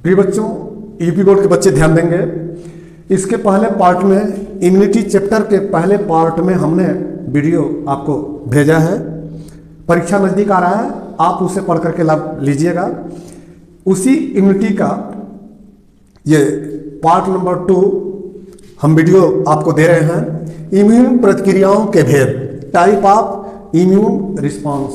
प्रिय बच्चों, UP board के बच्चे ध्यान देंगे। इसके पहले पार्ट में इम्यूनिटी चैप्टर के पहले पार्ट में हमने वीडियो आपको भेजा है। परीक्षा नज़दीक आ रहा है, आप उसे पढ़ करके लाभ लीजिएगा। उसी इम्यूनिटी का ये पार्ट नंबर 2 हम वीडियो आपको दे रहे हैं। इम्यून प्रतिक्रियाओं के भेद, टाइप ऑफ इम्यून रिस्पॉन्स।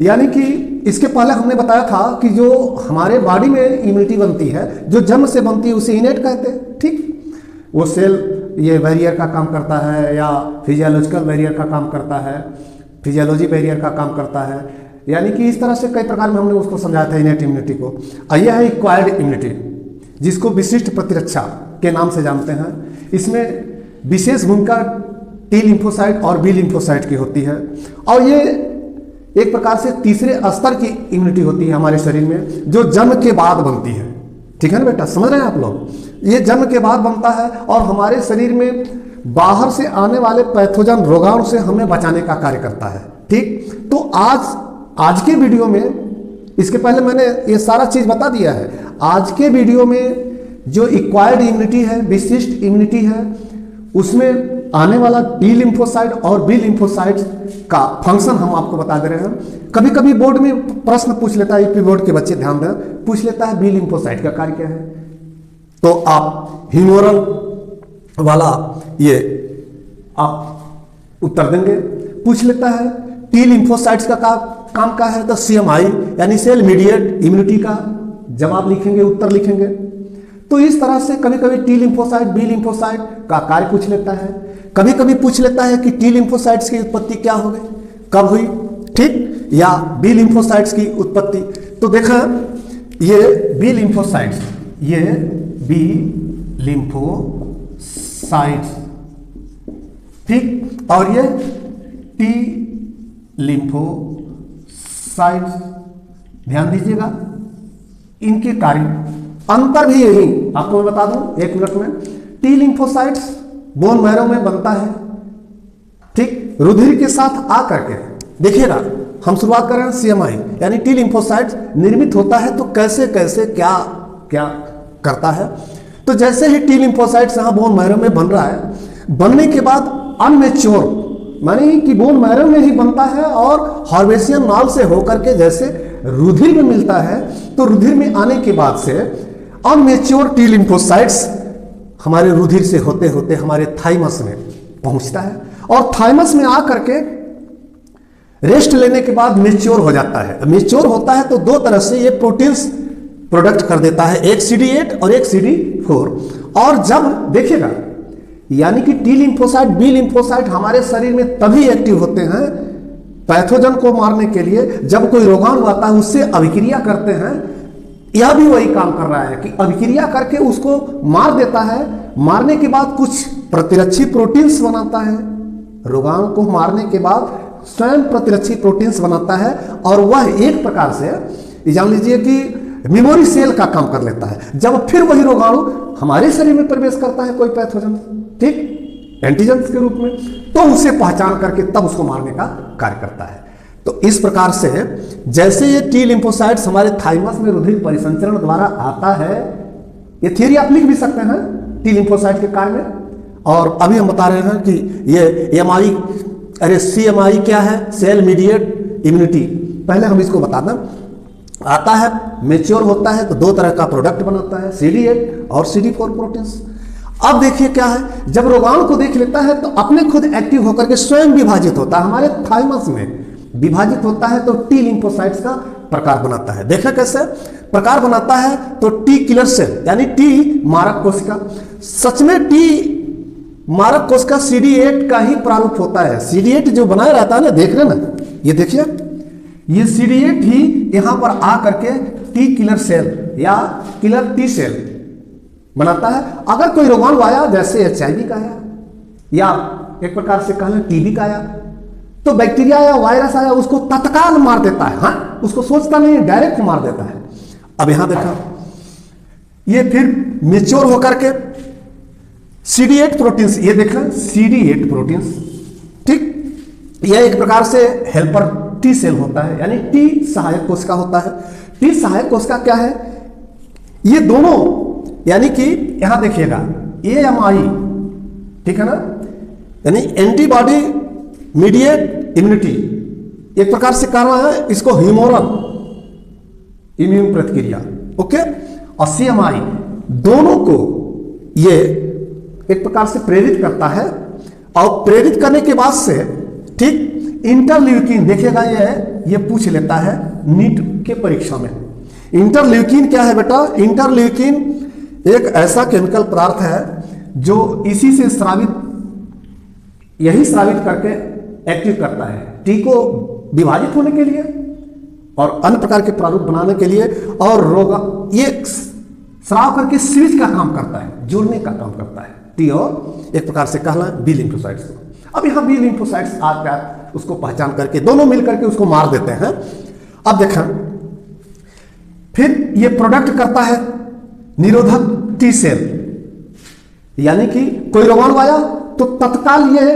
यानी कि इसके पहले हमने बताया था कि जो हमारे बॉडी में इम्यूनिटी बनती है, जो जन्म से बनती है, उसे इनेट कहते हैं। ठीक, वो सेल ये बैरियर का काम करता है या फिजियोलॉजिकल बैरियर का काम करता है, फिजियोलॉजी बैरियर का काम करता है। यानी कि इस तरह से कई प्रकार में हमने उसको समझाया था इनेट इम्यूनिटी को। यह है एक्वायर्ड इम्यूनिटी, जिसको विशिष्ट प्रतिरक्षा के नाम से जानते हैं। इसमें विशेष भूमिका टी लिम्फोसाइट और बी लिम्फोसाइट की होती है, और ये एक प्रकार से तीसरे स्तर की इम्यूनिटी होती है हमारे शरीर में, जो जन्म के बाद बनती है। ठीक है ना बेटा, समझ रहे हैं आप लोग? ये जन्म के बाद बनता है और हमारे शरीर में बाहर से आने वाले पैथोजन रोगाणु से हमें बचाने का कार्य करता है। ठीक, तो आज के वीडियो में, इसके पहले मैंने ये सारा चीज बता दिया है। आज के वीडियो में जो एक्वायर्ड इम्यूनिटी है, विशिष्ट इम्यूनिटी है, उसमें आने वाला टी लिम्फोसाइट और बी लिम्फोसाइट का फंक्शन हम आपको बता दे रहे हैं। कभी कभी बोर्ड में प्रश्न पूछ लेता है, यूपी बोर्ड के बच्चे ध्यान दें, पूछ लेता है बी लिम्फोसाइट का कार्य क्या है। तो आप ह्यूमरल वाला ये आप उत्तर देंगे। पूछ लेता है टी लिम्फोसाइट्स का काम क्या है, तो CMI यानी सेल मीडिएट इम्यूनिटी का जवाब लिखेंगे, उत्तर लिखेंगे। तो इस तरह से कभी कभी टी लिम्फोसाइट बी लिम्फोसाइट का कार्य पूछ लेता है। कभी कभी पूछ लेता है कि टी लिम्फोसाइट्स की उत्पत्ति क्या हो गई, कब हुई, ठीक, या बी लिम्फोसाइट्स की उत्पत्ति। तो देखा, ये बी लिम्फोसाइट्स, ये बी लिम्फोसाइट्स, ठीक, और ये टी लिम्फोसाइट्स। ध्यान दीजिएगा, इनके कार्य अंतर भी यही आपको मैं बता दूं 1 मिनट में। टी लिम्फोसाइट्स बोन मैरो में बनता है, ठीक, रुधिर के साथ आकर के। देखिएगा, हम शुरुआत कर रहे हैं CMI यानी टी लिम्फोसाइट्स निर्मित होता है तो कैसे कैसे क्या क्या करता है। तो जैसे ही टी लिम्फोसाइट्स यहाँ बोन मैरो में बन रहा है, बनने के बाद अनमेच्योर मानी कि बोन मैरो में ही बनता है और हार्वेसियन नाल से होकर के जैसे रुधिर में मिलता है, तो रुधिर में आने के बाद से अनमेच्योर टी लिम्फोसाइट्स हमारे रुधिर से होते होते हमारे थाइमस में पहुंचता है, और थाइमस में आकर के रेस्ट लेने के बाद मेच्योर हो जाता है। मेच्योर होता है तो 2 तरह से ये प्रोटीन्स प्रोडक्ट कर देता है, एक CD8 और एक CD4। और जब देखिएगा, यानी कि टी लिम्फोसाइट बी लिम्फोसाइट हमारे शरीर में तभी एक्टिव होते हैं पैथोजन को मारने के लिए, जब कोई रोगाणु आता है उससे अभिक्रिया करते हैं। यह भी वही काम कर रहा है कि अभिक्रिया करके उसको मार देता है। मारने के बाद कुछ प्रतिरक्षी प्रोटीन्स बनाता है, रोगाणु को मारने के बाद स्वयं प्रतिरक्षी प्रोटीन्स बनाता है, और वह एक प्रकार से जान लीजिए कि मेमोरी सेल का काम कर लेता है। जब फिर वही रोगाणु हमारे शरीर में प्रवेश करता है कोई पैथोजन, ठीक, एंटीजन के रूप में, तो उसे पहचान करके तब उसको मारने का कार्य करता है। तो इस प्रकार से जैसे ये टी लिम्फोसाइट्स हमारे थाइमस में रुधिर परिसंचरण द्वारा आता है, ये थियरी आप लिख भी सकते हैं टी लिम्फोसाइट के कार्य में। और अभी हम बता रहे हैं कि ये CMI क्या है, सेल मीडिएट इम्यूनिटी। पहले हम इसको बता दें, आता है, मेच्योर होता है तो 2 तरह का प्रोडक्ट बनाता है, CD8 और CD4 प्रोटीन्स। अब देखिए क्या है, जब रोगाणु को देख लेता है तो अपने खुद एक्टिव होकर के स्वयं विभाजित होता है, हमारे थाइमस में विभाजित होता है, तो टी लिम्फोसाइट्स का प्रकार बनाता है। देखा कैसे प्रकार बनाता है, तो टी किलर सेल यानी टी मारक कोशिका। सच में टी मारक कोशिका CD8 का ही प्रारूप होता है। CD8 जो बनाया रहता है ना, देख रहे ना, ये देखिए, ये CD8 ही यहां पर आ करके टी किलर सेल या किलर टी सेल बनाता है। अगर कोई रोगाणु आया, जैसे HIV का आया या एक प्रकार से कह लें TB का आया, तो बैक्टीरिया या वायरस आया, उसको तत्काल मार देता है। हाँ, उसको सोचता नहीं, डायरेक्ट मार देता है। अब यहां देखा, ये फिर मेच्योर होकर के CD8 प्रोटीन्स, ये देखा CD8 प्रोटीन्स, ठीक, यह एक प्रकार से हेल्पर टी सेल होता है, यानी टी सहायक कोशिका होता है। टी सहायक कोशिका क्या है, ये दोनों यानी कि यहां देखिएगा AMI, ठीक है ना, यानी एंटीबॉडी मीडिएट इम्यूनिटी, एक प्रकार से कहना है इसको ह्यूमोरल इम्यून प्रतिक्रिया, ओके। और CMI, दोनों को ये एक प्रकार से प्रेरित करता है, और प्रेरित करने के बाद से ठीक इंटरल्यूकिन, देखिएगा ये पूछ लेता है नीट के परीक्षा में। इंटरल्यूकिन क्या है बेटा? इंटरल्यूकिन एक ऐसा केमिकल पदार्थ है जो इसी से स्रावित, यही स्रावित करके एक्टिव करता है टी को विभाजित होने के लिए और अन्य प्रकार के प्रारूप बनाने के लिए, और रोग ये स्राव करके स्विच का काम करता है, जोड़ने का काम करता है टी और एक प्रकार से कहना बी लिम्फोसाइट्स को। अब यहां बी लिम्फोसाइट्स आते आते उसको पहचान करके दोनों मिलकर के उसको मार देते हैं। अब देखें, फिर ये प्रोडक्ट करता है निरोधक टी सेल, यानी कि कोई रोगाणु आया तो तत्काल ये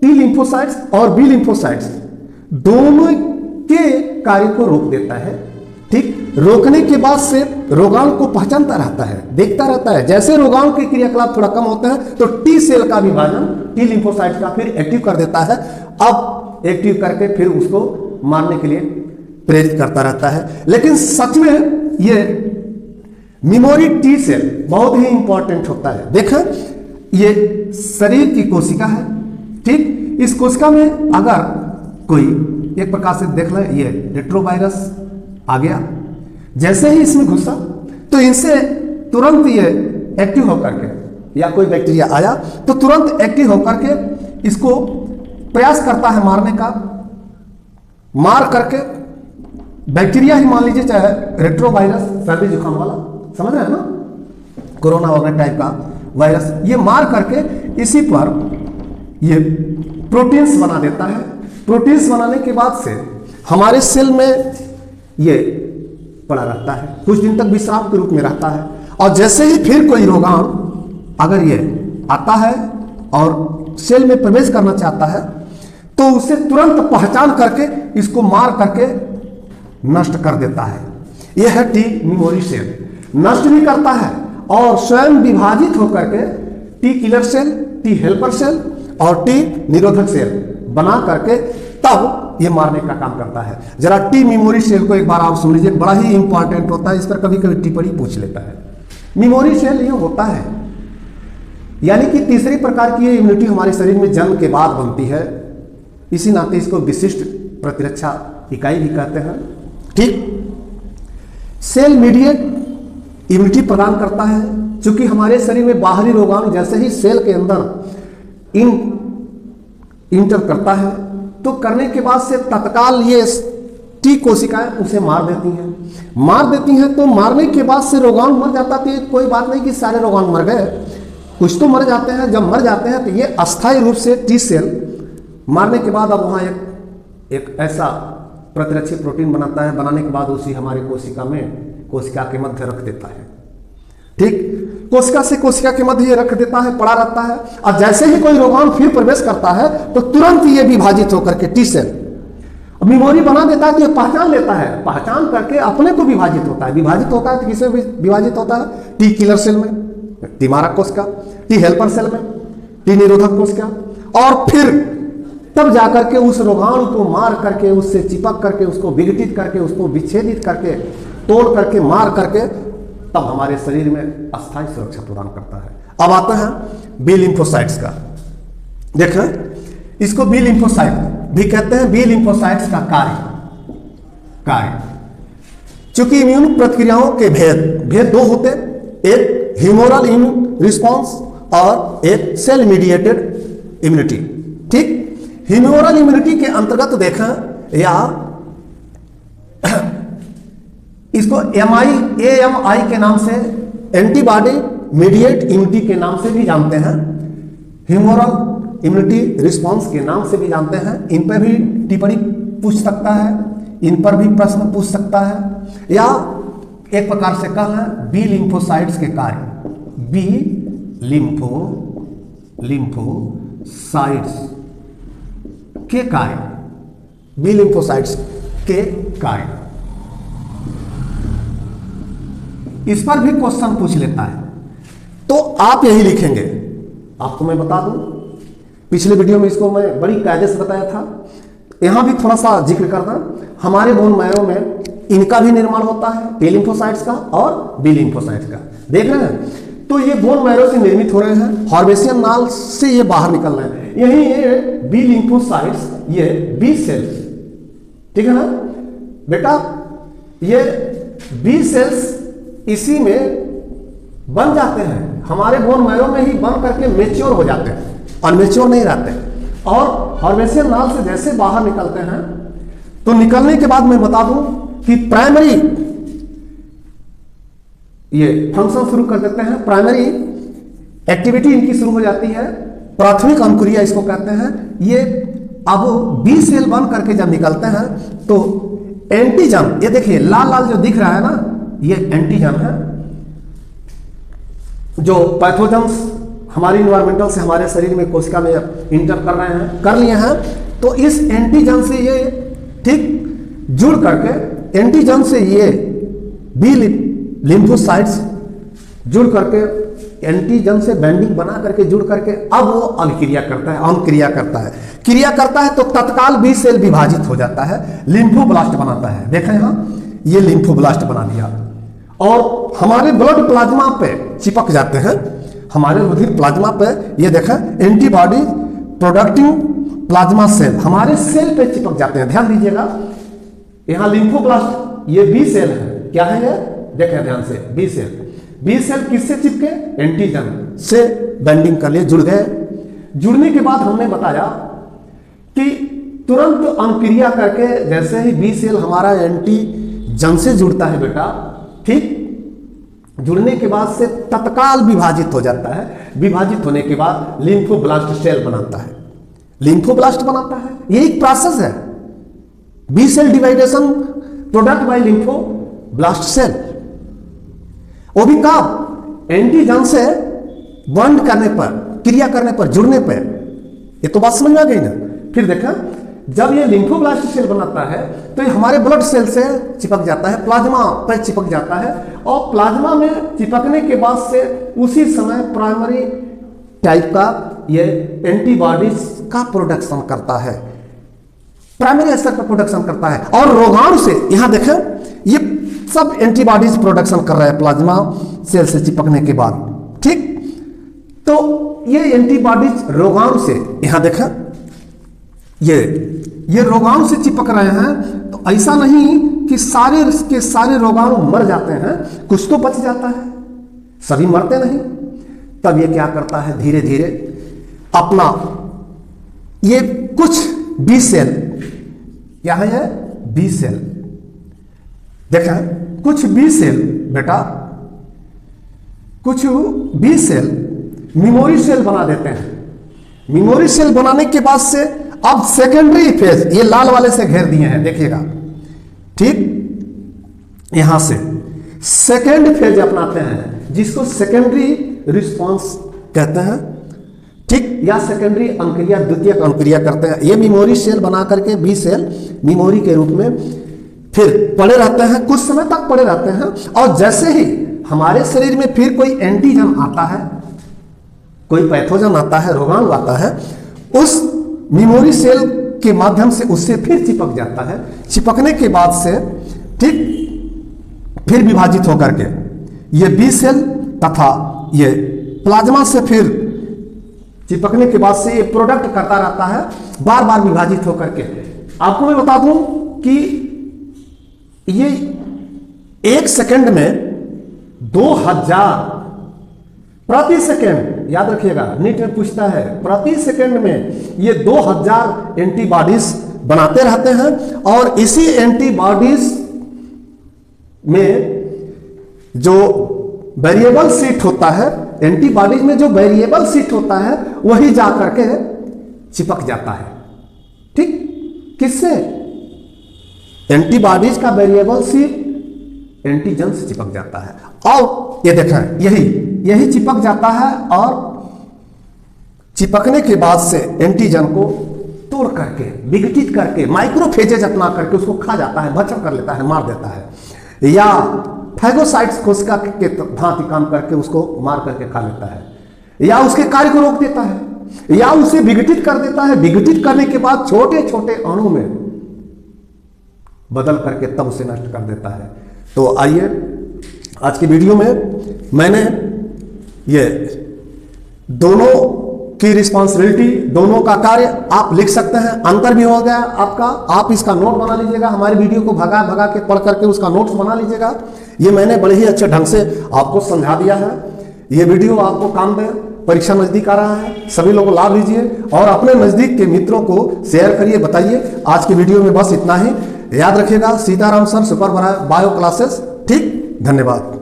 टी लिम्फोसाइट्स और बी लिम्फोसाइट्स दोनों के कार्य को रोक देता है, ठीक। रोकने के बाद से रोगाणु को पहचानता रहता है, देखता रहता है। जैसे रोगाणु के क्रियाकलाप थोड़ा कम होते हैं तो टी सेल का विभाजन टी लिम्फोसाइट्स का फिर एक्टिव कर देता है। अब एक्टिव करके फिर उसको मारने के लिए प्रेरित करता रहता है। लेकिन सच में ये मेमोरी टी सेल बहुत ही इंपॉर्टेंट होता है। देखें, ये शरीर की कोशिका है, ठीक। इस कोशिका में अगर कोई एक प्रकार से देख लें, ये रेट्रोवायरस आ गया, जैसे ही इसमें घुसा तो इनसे तुरंत ये एक्टिव होकर के, या कोई बैक्टीरिया आया तो तुरंत एक्टिव होकर के इसको प्रयास करता है मारने का। मार करके बैक्टीरिया ही मान लीजिए, चाहे रेट्रोवायरस, सर्दी जुकाम वाला, समझ रहे हैं ना, कोरोना वगैरह टाइप का वायरस, ये मार करके इसी पर ये प्रोटीन्स बना देता है। प्रोटीन्स बनाने के बाद से हमारे सेल में ये पड़ा रहता है, कुछ दिन तक विश्राम के रूप में रहता है। और जैसे ही फिर कोई रोगाणु अगर ये आता है और सेल में प्रवेश करना चाहता है तो उसे तुरंत पहचान करके इसको मार करके नष्ट कर देता है। यह है टी मेमोरी सेल। नष्ट भी करता है और स्वयं विभाजित होकर के T killer cell, T helper cell और टी निरोधक सेल बना करके तब ये मारने का काम करता है। जरा टी मेमोरी सेल को एक बार आप सुन लीजिए, बड़ा ही इंपॉर्टेंट होता है, इस पर कभी कभी टिप्पणी पूछ लेता है। मेमोरी सेल ये होता है, यानी कि तीसरी प्रकार की इम्यूनिटी हमारे शरीर में जन्म के बाद बनती है, इसी नाते इसको विशिष्ट प्रतिरक्षा इकाई भी कहते हैं, ठीक। सेल मीडिएट इम्यूनिटी प्रदान करता है, क्योंकि हमारे शरीर में बाहरी रोगाणु जैसे ही सेल के अंदर इंटर करता है तो करने के बाद से तत्काल ये टी कोशिकाएं उसे मार देती हैं। तो मारने के बाद से रोगाणु मर जाता है। तो कोई बात नहीं कि सारे रोगाणु मर गए, कुछ तो मर जाते हैं। जब मर जाते हैं तो ये अस्थायी रूप से टी सेल मारने के बाद अब वहाँ एक ऐसा प्रतिरक्षी प्रोटीन बनाता है, बनाने के बाद उसी हमारे कोशिका के मध्य रख देता है, ठीक। कोशिका से कोशिका के मध्य ये रख देता है, पड़ा रहता है। और जैसे ही कोई रोगाणु फिर प्रवेश करता है तो तुरंत ये विभाजित होकर के टी सेल मेमोरी बना देता है, तो ये पहचान लेता है, पहचान करके अपने को विभाजित होता है तो किसे विभाजित होता है? टी किलर सेल में, टी मारक कोशिका, टी हेल्पर सेल में, टी निरोधक कोशिका, और फिर तब जाकर के उस रोगाणु को मार करके, उससे चिपक करके, उसको विघटित करके, उसको विच्छेदित करके, तोड़ करके, मार करके तब हमारे शरीर में अस्थायी सुरक्षा प्रदान करता है। अब आता है बी लिम्फोसाइट्स का। देखें, इसको बी लिम्फोसाइट भी कहते हैं। बी लिम्फोसाइट्स का कार्य चूंकि इम्यून प्रतिक्रियाओं के भेद दो होते, एक ह्यूमोरल इम्यून रिस्पॉन्स और एक सेल मीडिएटेड इम्यूनिटी, ठीक। ह्यूमोरल इम्यूनिटी के अंतर्गत देखें, या इसको AMI के नाम से, एंटीबॉडी मीडिएट इम्यूनिटी के नाम से भी जानते हैं, ह्यूमोरल इम्यूनिटी रिस्पॉन्स के नाम से भी जानते हैं। इन पर भी टिप्पणी पूछ सकता है, इन पर भी प्रश्न पूछ सकता है, या एक प्रकार से कहना बी लिम्फोसाइट्स के कार्य, बी लिम्फोसाइट्स के कार्य, बी लिम्फोसाइट्स के कार्य। इस पर भी क्वेश्चन पूछ लेता है। तो आप यही लिखेंगे। आपको मैं बता दूं, पिछले वीडियो में इसको मैं बड़ी कायदे से बताया था, यहां भी थोड़ा सा जिक्र करना। हमारे बोन मैरो में इनका भी निर्माण होता है, टी लिम्फोसाइट्स का और बी लिम्फोसाइट्स का, देख रहे हैं। तो ये बोन मैरो से निर्मित हो रहे हैं, हार्वेसियन नाल से ये बाहर निकल रहे हैं। यही ये बी लिम्फोसाइट्स, ये बी सेल्स, ठीक है ना बेटा, ये बी सेल्स इसी में बन जाते हैं, हमारे बोन मैरो में ही बन करके मेच्योर हो जाते हैं, अनमेच्योर नहीं रहते। और हार्वेसियन नाल से जैसे बाहर निकलते हैं, तो निकलने के बाद मैं बता दूं कि प्राइमरी ये फंक्शन शुरू कर देते हैं, प्राइमरी एक्टिविटी इनकी शुरू हो जाती है, प्राथमिक अंकुरिया इसको कहते हैं। ये अब बी सेल बन करके जब निकलते हैं तो एंटीजन, ये देखिए लाल लाल जो दिख रहा है ना, ये एंटीजन है जो पैथोजेंस हमारी इन्वायरमेंटल से हमारे शरीर में कोशिका में इंटर कर रहे हैं, कर लिए हैं। तो इस एंटीजन से ये ठीक जुड़ करके, एंटीजन से ये बी लिम्फोसाइट्स जुड़ करके, एंटीजन से बैंडिंग बना करके जुड़ करके अब वो अभिक्रिया करता है, अनुक्रिया करता है, क्रिया करता है। तो तत्काल बी सेल विभाजित हो जाता है, लिम्फोब्लास्ट बनाता है। देखें यहां, ये लिम्फोब्लास्ट बना दिया और हमारे ब्लड प्लाज्मा पे चिपक जाते हैं, हमारे रुधिर प्लाज्मा पे। ये देखें, एंटीबॉडी प्रोडक्टिंग प्लाज्मा सेल हमारे सेल पे चिपक जाते हैं। ध्यान दीजिएगा, यहां लिम्फोब्लास्ट, ये बी सेल है, क्या है ये, देखें ध्यान से, बी सेल। बी सेल किससे चिपके, एंटीजन से बैंडिंग कर लिए, जुड़ गए। जुड़ने के बाद हमने बताया कि तुरंत अनुक्रिया करके जैसे ही बी सेल हमारा एंटीजन से जुड़ता है बेटा, ठीक, जुड़ने के बाद से तत्काल विभाजित हो जाता है। विभाजित होने के बाद लिम्फोब्लास्ट सेल बनाता है, लिम्फोब्लास्ट बनाता है। ये एक प्रोसेस है, B cell डिवाइडेशन product bye lymphoblast cell. वो भी कब, एंटीजन से बॉन्ड करने पर, क्रिया करने पर, जुड़ने पर। ये तो बात समझ में आ गई ना। फिर देखा, जब ये लिम्फोब्लास्ट सेल बनाता है तो ये हमारे ब्लड सेल से चिपक जाता है, प्लाज्मा पर चिपक जाता है, और प्लाज्मा में चिपकने के बाद से उसी समय प्राइमरी टाइप का ये एंटीबॉडीज का प्रोडक्शन करता है, प्राइमरी एस्टर का प्रोडक्शन करता है। और रोगाणु से, यहां देखें, ये सब एंटीबॉडीज प्रोडक्शन कर रहा है प्लाज्मा सेल से चिपकने के बाद, ठीक। तो ये एंटीबॉडीज रोगाणु से, यहां देखा, ये रोगाणु से चिपक रहे हैं। तो ऐसा नहीं कि सारे के सारे रोगाणु मर जाते हैं, कुछ तो बच जाता है, सभी मरते नहीं। तब ये क्या करता है, धीरे धीरे अपना ये कुछ बी सेल, क्या है ये, बी सेल, देखा, कुछ बी सेल बेटा, कुछ बी सेल मेमोरी सेल बना देते हैं। मेमोरी सेल बनाने के बाद से अब सेकेंडरी फेज, ये लाल वाले से घेर दिए हैं, देखिएगा, ठीक, यहां से सेकेंड फेज अपनाते हैं, जिसको सेकेंडरी रिस्पांस कहते हैं, ठीक, या सेकेंडरी अनुक्रिया, द्वितीयक अनुक्रिया करते हैं। ये मेमोरी सेल बना करके बी सेल मेमोरी के रूप में फिर पड़े रहते हैं, कुछ समय तक पड़े रहते हैं। और जैसे ही हमारे शरीर में फिर कोई एंटीजन आता है, कोई पैथोजन आता है, रोगाणु आता है, उस मेमोरी सेल के माध्यम से उससे फिर चिपक जाता है। चिपकने के बाद से, ठीक, फिर विभाजित होकर के ये बी सेल तथा ये प्लाज्मा से फिर चिपकने के बाद से ये प्रोडक्ट करता रहता है, बार बार विभाजित होकर के। आपको मैं बता दूं कि ये एक सेकंड में 2000 प्रति सेकंड, याद रखिएगा, नीट में पूछता है, प्रति सेकंड में ये 2000 एंटीबॉडीज बनाते रहते हैं। और इसी एंटीबॉडीज में जो वेरिएबल सीट होता है, एंटीबॉडीज में जो वेरिएबल सीट होता है, वही जाकर के चिपक जाता है, ठीक, किससे, एंटीबॉडीज का वेरिएबल सीट एंटीजन से चिपक जाता है। और ये देखें, यही चिपक जाता है, और चिपकने के बाद से एंटीजन को तोड़ करके, विघटित करके, माइक्रोफेजेज अपना करके उसको खा जाता है, भक्षण कर लेता है, मार देता है। या फैगोसाइट्स कोशिका के भांति काम करके उसको मार करके खा लेता है, या उसके कार्य को रोक देता है, या उसे विघटित कर देता है। विघटित करने के बाद छोटे छोटे अणु में बदल करके तब उसे नष्ट कर देता है। तो आइए आज की वीडियो में मैंने ये दोनों की रिस्पॉन्सिबिलिटी, दोनों का कार्य आप लिख सकते हैं। अंतर भी हो गया आपका, आप इसका नोट बना लीजिएगा, हमारी वीडियो को भगा भगा के पढ़ करके उसका नोट्स बना लीजिएगा। ये मैंने बड़े ही अच्छे ढंग से आपको समझा दिया है। ये वीडियो आपको काम दे, परीक्षा नजदीक आ रहा है, सभी लोग लाभ लीजिए और अपने नजदीक के मित्रों को शेयर करिए, बताइए। आज की वीडियो में बस इतना ही। याद रखिएगा, Sitaram sir super bio classes. ठीक, धन्यवाद।